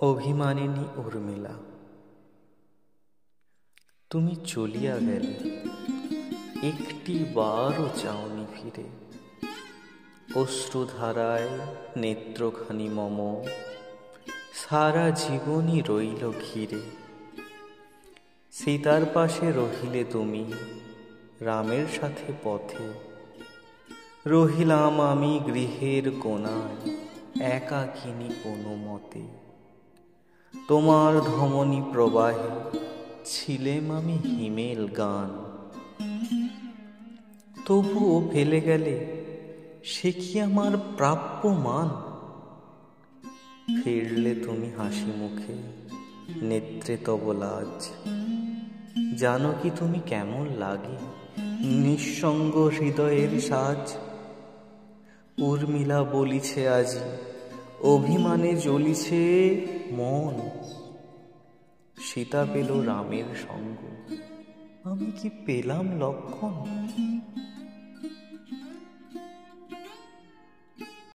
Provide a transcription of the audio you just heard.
অভিমানিনী উর্মিলা, তুমি চলিয়া গেলে, একটি বারও চাওনি ফিরে। অশ্রুধারায় নেত্রখানি মম সারা জীবনই রইল ঘিরে। সীতার পাশে রহিলে তুমি, রামের সাথে পথে। রহিলাম আমি গৃহের কোণায়, একাকিনী কোনো মতে। তোমার ধমনী প্রবাহে ছিলেম আমি হিমেল গান। তবুও ফেলে গেলে, সে কি আমার প্রাপ্য মান? ফিরলে তুমি হাসি মুখে, নেত্রে তব লাজ। জানো কি তুমি কেমন লাগে, নিঃসঙ্গ হৃদয়ের সাজ? উর্মিলা বলিছে আজি, অভিমানে জ্বলিছে মন। সীতা পেল রামের সঙ্গ, আমি কি পেলাম লক্ষণ?